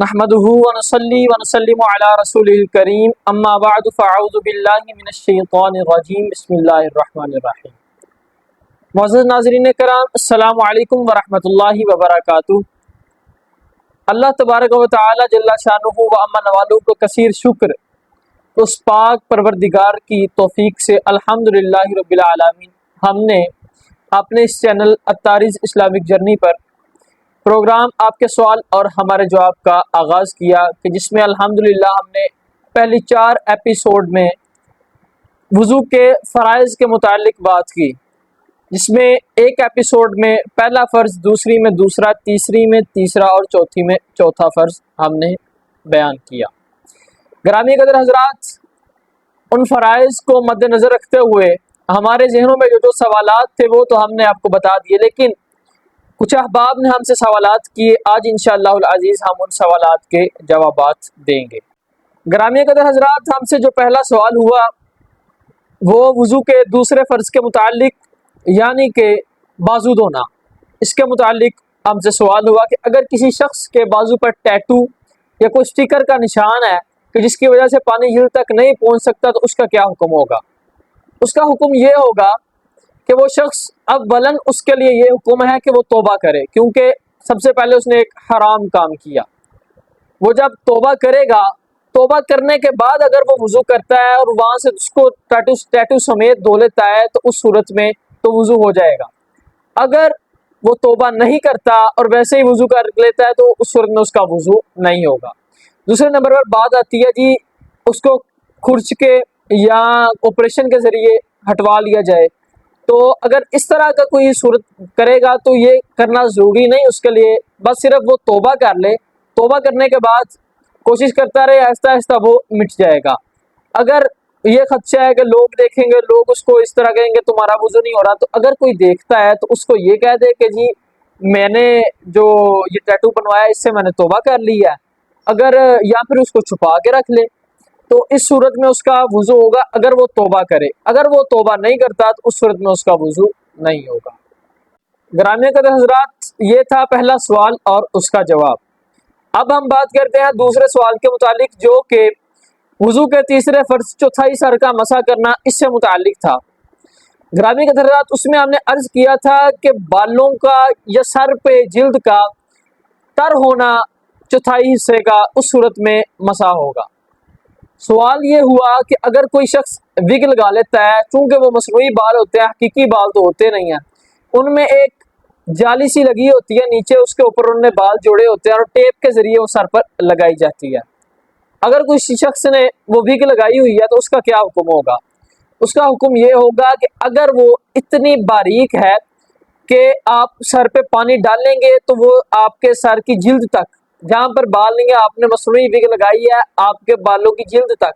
نحمده ونصلي ونسلم على رسوله الكريم اما بعد فاعوذ باللہ من الشیطان الرجیم بسم اللہ الرحمن الرحیم۔ معزز ناظرین کرام، السلام علیکم ورحمۃ اللہ وبرکاتہ۔ اللہ تبارک و تعالی جل شانہ و اما نوالہ کو کثیر شکر اس پاک پروردگار کی توفیق سے الحمدللہ رب العالمین ہم نے اپنے اس چینل الطارز اسلامک جرنی پر پروگرام آپ کے سوال اور ہمارے جواب کا آغاز کیا کہ جس میں الحمدللہ ہم نے پہلی 4 ایپیسوڈ میں وضو کے فرائض کے متعلق بات کی، جس میں ایک ایپیسوڈ میں پہلا فرض، دوسری میں دوسرا، تیسری میں تیسرا اور چوتھی میں چوتھا فرض ہم نے بیان کیا۔ گرامی قدر حضرات، ان فرائض کو مد نظر رکھتے ہوئے ہمارے ذہنوں میں جو سوالات تھے وہ تو ہم نے آپ کو بتا دیے، لیکن کچھ احباب نے ہم سے سوالات کیے۔ آج انشاءاللہ العزیز ہم ان سوالات کے جوابات دیں گے۔ گرامی قدر حضرات، ہم سے جو پہلا سوال ہوا وہ وضو کے دوسرے فرض کے متعلق یعنی کہ بازو دھونا، اس کے متعلق ہم سے سوال ہوا کہ اگر کسی شخص کے بازو پر ٹیٹو یا کوئی اسٹیکر کا نشان ہے کہ جس کی وجہ سے پانی جلد تک نہیں پہنچ سکتا تو اس کا کیا حکم ہوگا؟ اس کا حکم یہ ہوگا کہ وہ شخص اولاً اس کے لیے یہ حکم ہے کہ وہ توبہ کرے، کیونکہ سب سے پہلے اس نے ایک حرام کام کیا۔ وہ جب توبہ کرے گا، توبہ کرنے کے بعد اگر وہ وضو کرتا ہے اور وہاں سے اس کو ٹیٹو سمیت دھو لیتا ہے تو اس صورت میں تو وضو ہو جائے گا۔ اگر وہ توبہ نہیں کرتا اور ویسے ہی وضو کر لیتا ہے تو اس صورت میں اس کا وضو نہیں ہوگا۔ دوسرے نمبر پر بات آتی ہے جی اس کو کھرچ کے یا آپریشن کے ذریعے ہٹوا لیا جائے، تو اگر اس طرح کا کوئی صورت کرے گا تو یہ کرنا ضروری نہیں اس کے لیے، بس صرف وہ توبہ کر لے، توبہ کرنے کے بعد کوشش کرتا رہے، آہستہ آہستہ وہ مٹ جائے گا۔ اگر یہ خدشہ ہے کہ لوگ دیکھیں گے، لوگ اس کو اس طرح کہیں گے تمہارا وضو نہیں ہو رہا، تو اگر کوئی دیکھتا ہے تو اس کو یہ کہہ دے کہ جی میں نے جو یہ ٹیٹو بنوایا اس سے میں نے توبہ کر لی ہے، اگر یا پھر اس کو چھپا کے رکھ لے تو اس صورت میں اس کا وضو ہوگا اگر وہ توبہ کرے۔ اگر وہ توبہ نہیں کرتا تو اس صورت میں اس کا وضو نہیں ہوگا۔ گرامی قدر حضرات، یہ تھا پہلا سوال اور اس کا جواب۔ اب ہم بات کرتے ہیں دوسرے سوال کے متعلق جو کہ وضو کے تیسرے فرض چوتھائی سر کا مسح کرنا، اس سے متعلق تھا۔ گرامی قدر حضرات، اس میں ہم نے عرض کیا تھا کہ بالوں کا یا سر پہ جلد کا تر ہونا چوتھائی حصے کا، اس صورت میں مسح ہوگا۔ سوال یہ ہوا کہ اگر کوئی شخص وگ لگا لیتا ہے، چونکہ وہ مصنوعی بال ہوتے ہیں، حقیقی بال تو ہوتے نہیں ہیں، ان میں ایک جالی سی لگی ہوتی ہے نیچے، اس کے اوپر انہوں نے بال جوڑے ہوتے ہیں اور ٹیپ کے ذریعے وہ سر پر لگائی جاتی ہے۔ اگر کوئی شخص نے وہ وگ لگائی ہوئی ہے تو اس کا کیا حکم ہوگا؟ اس کا حکم یہ ہوگا کہ اگر وہ اتنی باریک ہے کہ آپ سر پہ پانی ڈالیں گے تو وہ آپ کے سر کی جلد تک، جہاں پر بال نہیں ہے، آپ نے مصنوعی وگ لگائی ہے، آپ کے بالوں کی جلد تک،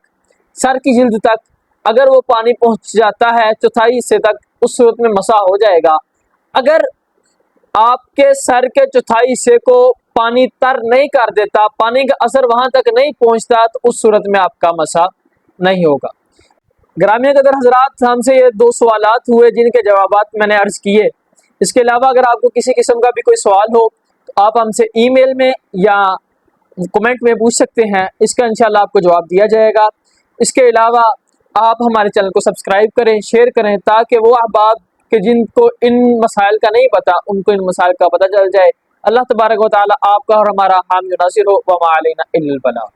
سر کی جلد تک اگر وہ پانی پہنچ جاتا ہے چوتھائی حصے تک، اس صورت میں مسح ہو جائے گا۔ اگر آپ کے سر کے چوتھائی حصے کو پانی تر نہیں کر دیتا، پانی کا اثر وہاں تک نہیں پہنچتا، تو اس صورت میں آپ کا مسح نہیں ہوگا۔ گرامی قدر حضرات، ہم سے یہ 2 سوالات ہوئے جن کے جوابات میں نے عرض کیے۔ اس کے علاوہ اگر آپ کو کسی قسم کا بھی کوئی سوال ہو تو آپ ہم سے ای میل میں یا کمنٹ میں پوچھ سکتے ہیں، اس کا انشاءاللہ آپ کو جواب دیا جائے گا۔ اس کے علاوہ آپ ہمارے چینل کو سبسکرائب کریں، شیئر کریں، تاکہ وہ احباب کہ جن کو ان مسائل کا نہیں پتہ ان کو ان مسائل کا پتہ چل جائے۔ اللہ تبارک و تعالی آپ کا اور ہمارا حامی و ناصر ہو، وما علینا الا البلاغ۔